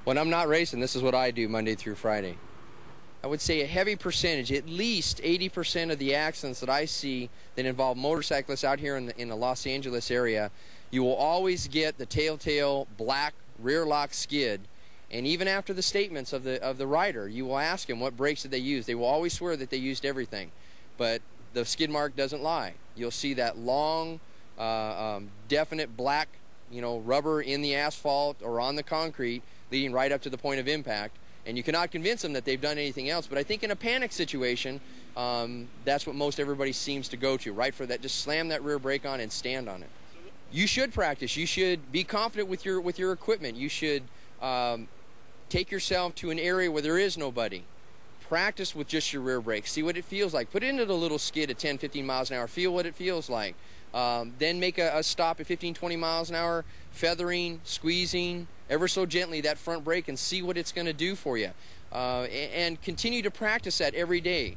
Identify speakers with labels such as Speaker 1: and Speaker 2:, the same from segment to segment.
Speaker 1: When I'm not racing, this is what I do Monday through Friday. I would say a heavy percentage, at least 80% of the accidents that I see that involve motorcyclists out here in the Los Angeles area, you will always get the telltale black rear lock skid. And even after the statements of the rider, you will ask them what brakes did they use. They will always swear that they used everything, but the skid mark doesn't lie. You'll see that long, definite black, rubber in the asphalt or on the concrete, leading right up to the point of impact. And you cannot convince them that they've done anything else. But I think in a panic situation, that's what most everybody seems to go to, right? For that, just slam that rear brake on and stand on it. You should practice. You should be confident with your equipment. You should take yourself to an area where there is nobody. Practice with just your rear brake. See what it feels like. Put it into the little skid at 10, 15 miles an hour. Feel what it feels like. Then make a stop at 15, 20 miles an hour, feathering, squeezing, ever so gently that front brake, and see what it's going to do for you. And continue to practice that every day.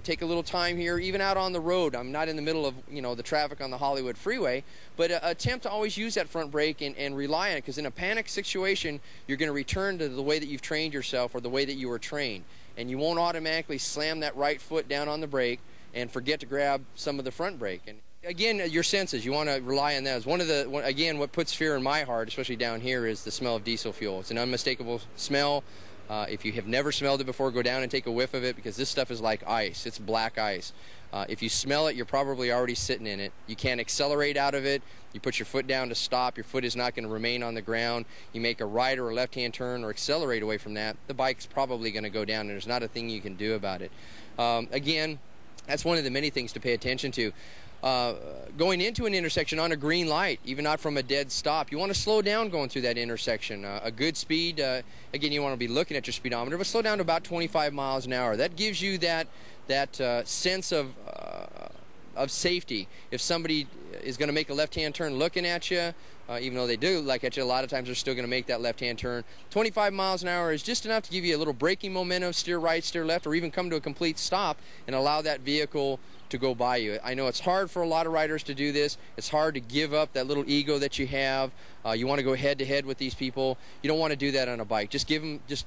Speaker 1: Take a little time here, even out on the road. I'm not in the middle of, the traffic on the Hollywood freeway, but attempt to always use that front brake and rely on it, because in a panic situation, you're going to return to the way that you've trained yourself or the way that you were trained. And you won't automatically slam that right foot down on the brake and forget to grab some of the front brake. And again, your senses, you want to rely on those. Again, what puts fear in my heart, especially down here, is the smell of diesel fuel. It's an unmistakable smell. If you have never smelled it before, go down and take a whiff of it, because this stuff is like ice. It's black ice. If you smell it, you're probably already sitting in it. You can't accelerate out of it. You put your foot down to stop. Your foot is not going to remain on the ground. You make a right or a left-hand turn or accelerate away from that, the bike's probably going to go down, and there's not a thing you can do about it. Again, that's one of the many things to pay attention to. Going into an intersection on a green light, even not from a dead stop, you want to slow down going through that intersection. A good speed, again, you want to be looking at your speedometer, but slow down to about 25 miles an hour. That gives you that sense of safety. If somebody is going to make a left-hand turn looking at you, even though they do look at you, a lot of times they're still going to make that left-hand turn. 25 miles an hour is just enough to give you a little braking momentum, steer right, steer left, or even come to a complete stop and allow that vehicle to go by you. I know it's hard for a lot of riders to do this. It's hard to give up that little ego that you have. You want to go head-to-head with these people. You don't want to do that on a bike. Just give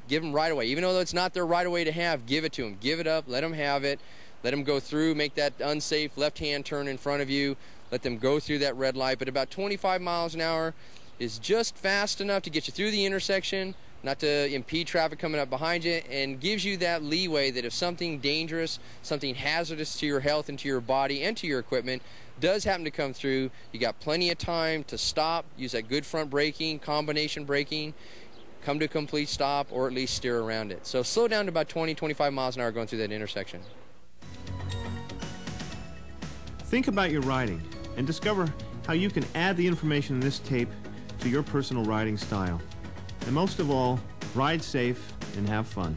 Speaker 1: them right away. Even though it's not their right away to have, give it to them. Give it up. Let them have it. Let them go through, make that unsafe left-hand turn in front of you. Let them go through that red light. But about 25 miles an hour is just fast enough to get you through the intersection, not to impede traffic coming up behind you, and gives you that leeway that if something dangerous, something hazardous to your health and to your body and to your equipment does happen to come through, you got plenty of time to stop, use that good front braking, combination braking, come to a complete stop, or at least steer around it. So slow down to about 20, 25 miles an hour going through that intersection.
Speaker 2: Think about your riding and discover how you can add the information in this tape to your personal riding style. And most of all, ride safe and have fun.